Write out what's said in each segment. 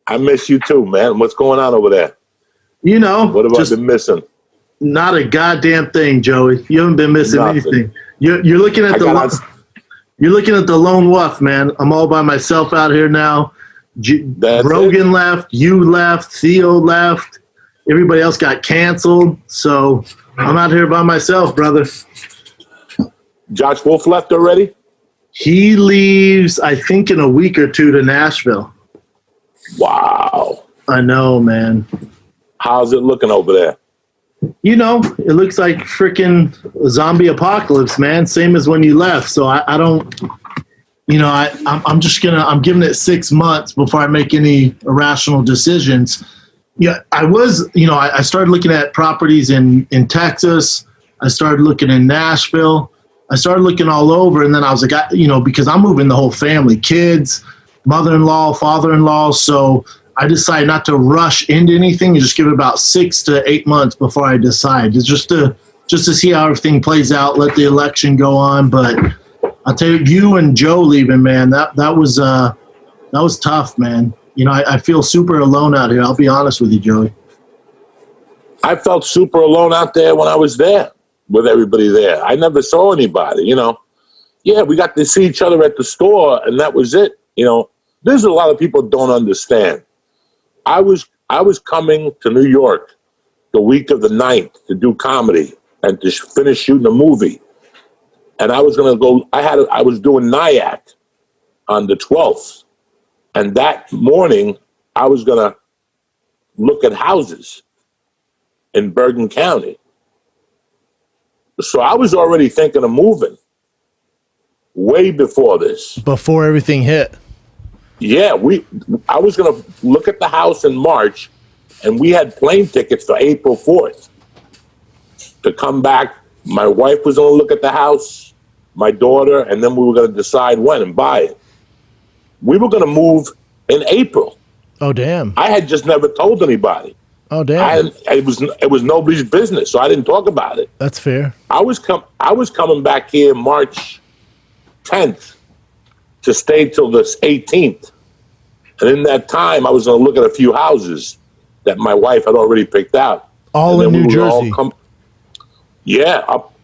I miss you too, man. What's going on over there? You know, what have I been missing? Not a goddamn thing, Joey. You haven't been missing anything. You're looking at you're looking at the lone wolf, man. I'm all by myself out here now. Rogan left, you left, Theo left. Everybody else got canceled. So I'm out here by myself, brother. Josh Wolf left already? He leaves, I think, in a week or two to Nashville. Wow. I know, man. How's it looking over there? You know, it looks like freaking zombie apocalypse, man. Same as when you left. So I don't, you know, I'm giving it 6 months before I make any irrational decisions. Yeah, I started looking at properties in Texas. I started looking in Nashville. I started looking all over, and then I was like, because I'm moving the whole family, kids, mother-in-law, father-in-law. So I decided not to rush into anything and just give it about 6 to 8 months before I decide. It's just to see how everything plays out, let the election go on. But I'll tell you and Joe leaving, man, that was tough, man. You know, I feel super alone out here. I'll be honest with you, Joey. I felt super alone out there when I was there with everybody there. I never saw anybody, you know. Yeah, we got to see each other at the store, and that was it. You know, there's a lot of people don't understand. I was coming to New York the week of the 9th to do comedy and to finish shooting a movie. And I was going to go, I was doing Nyack on the 12th. And that morning, I was going to look at houses in Bergen County. So I was already thinking of moving way before this. Before everything hit. Yeah, I was going to look at the house in March, and we had plane tickets for April 4th to come back. My wife was going to look at the house, my daughter, and then we were going to decide when and buy it. We were going to move in April. Oh, damn. I had just never told anybody. Oh, damn. It was nobody's business, so I didn't talk about it. That's fair. I was coming back here March 10th to stay till the 18th. And in that time, I was going to look at a few houses that my wife had already picked out. All in New Jersey?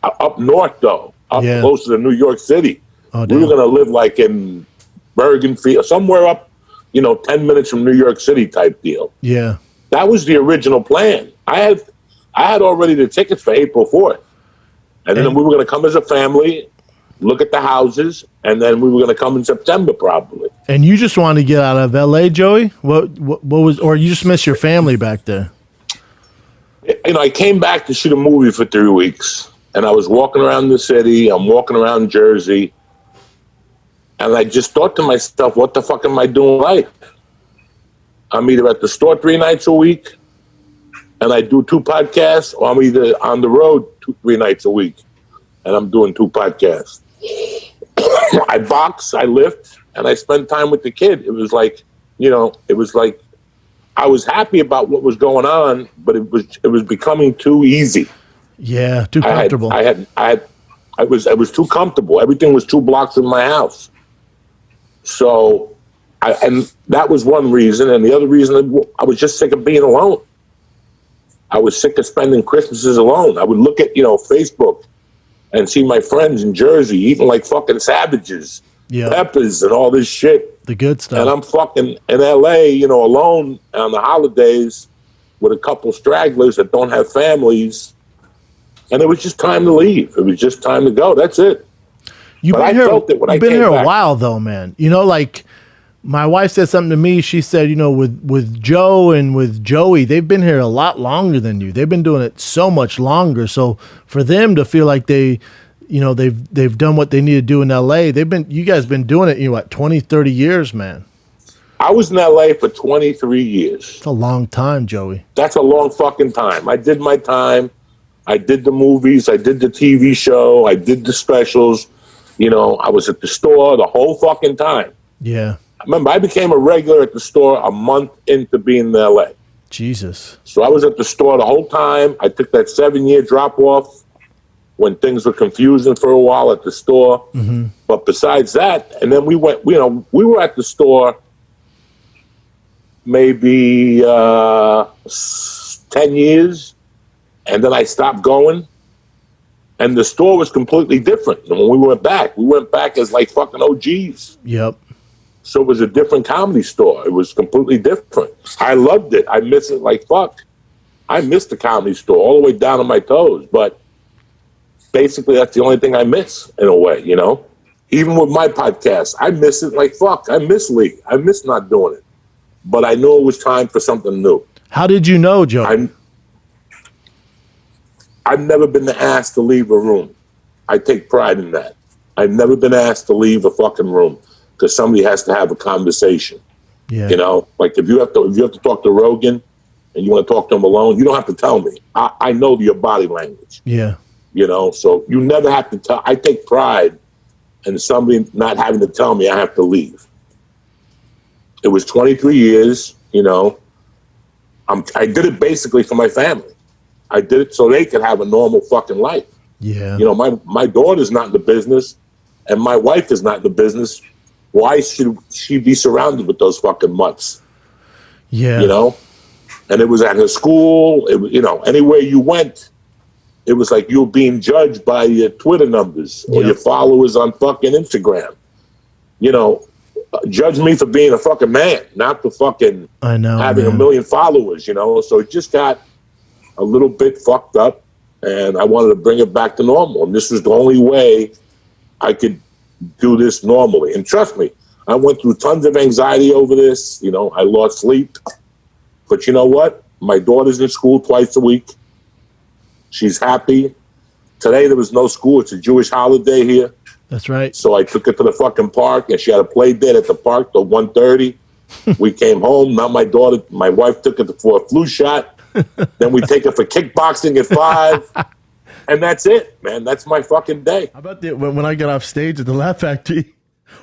Up north, though. Closer to New York City. Oh, damn. We were going to live like in Bergen, somewhere up, 10 minutes from New York City type deal. Yeah. That was the original plan. I had already the tickets for April 4th. And then we were going to come as a family, look at the houses, and then we were going to come in September probably. And you just wanted to get out of LA, Joey? What was, or you just miss your family back there? I came back to shoot a movie for 3 weeks, and I was walking around the city. I'm walking around Jersey, and I just thought to myself, what the fuck am I doing in life? I'm either at the store 3 nights a week, and I do 2 podcasts, or I'm either on the road 3 nights a week, and I'm doing 2 podcasts. I box, I lift, and I spend time with the kid. It was like, I was happy about what was going on, but it was becoming too easy. Yeah, too comfortable. I was too comfortable. Everything was 2 blocks from my house. So, and that was one reason. And the other reason, I was just sick of being alone. I was sick of spending Christmases alone. I would look at, Facebook and see my friends in Jersey eating like fucking savages, peppers and all this shit. The good stuff. And I'm fucking in LA, alone on the holidays with a couple stragglers that don't have families. And it was just time to leave. It was just time to go. That's it. You've been here a while, though, man. Like my wife said something to me. She said, with Joe and with Joey, they've been here a lot longer than you. They've been doing it so much longer. So for them to feel like they've done what they need to do in LA, you guys been doing it, 20, 30 years, man. I was in LA for 23 years. It's a long time, Joey. That's a long fucking time. I did my time. I did the movies. I did the TV show. I did the specials. I was at the store the whole fucking time. Yeah. Remember, I became a regular at the store a month into being in LA. Jesus. So I was at the store the whole time. I took that 7-year drop off when things were confusing for a while at the store. Mm-hmm. But besides that, and then we went, we were at the store maybe 10 years, and then I stopped going. And the store was completely different. And when we went back as like fucking OGs. Yep. So it was a different comedy store. It was completely different. I loved it. I miss it like fuck. I miss the comedy store all the way down to my toes. But basically, that's the only thing I miss in a way, you know? Even with my podcast, I miss it like fuck. I miss Lee. I miss not doing it. But I knew it was time for something new. How did you know, Joe? I've never been asked to leave a room. I take pride in that. I've never been asked to leave a fucking room because somebody has to have a conversation. Yeah. You know, like if you have to talk to Rogan and you want to talk to him alone, you don't have to tell me. I know your body language. Yeah. You know, so you never have to tell. I take pride in somebody not having to tell me I have to leave. It was 23 years, you know. I did it basically for my family. I did it so they could have a normal fucking life. Yeah. You know, my daughter's not in the business and my wife is not in the business. Why should she be surrounded with those fucking mutts? Yeah. You know? And it was at her school. It was, you know, anywhere you went, it was like you were being judged by your Twitter numbers or your followers on fucking Instagram. You know, judge me for being a fucking man, not for fucking having a million followers, you know? So it just got a little bit fucked up, and I wanted to bring it back to normal. And this was the only way I could do this normally. And trust me, I went through tons of anxiety over this. You know, I lost sleep. But you know what? My daughter's in school twice a week. She's happy. Today there was no school. It's a Jewish holiday here. That's right. So I took her to the fucking park, and she had a play date at the park till 1:30. We came home. Now my wife took her for a flu shot. Then we take her for kickboxing at 5. And that's it, man. That's my fucking day. How about when I got off stage at the Laugh Factory,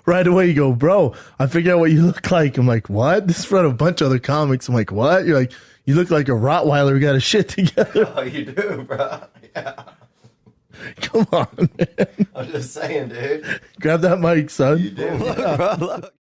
right away you go, bro, I figured out what you look like. I'm like, what? This is in front of a bunch of other comics. I'm like, what? You're like, you look like a Rottweiler who got his shit together. Oh, you do, bro. Yeah. Come on, man. I'm just saying, dude. Grab that mic, son. You do, bro. Look.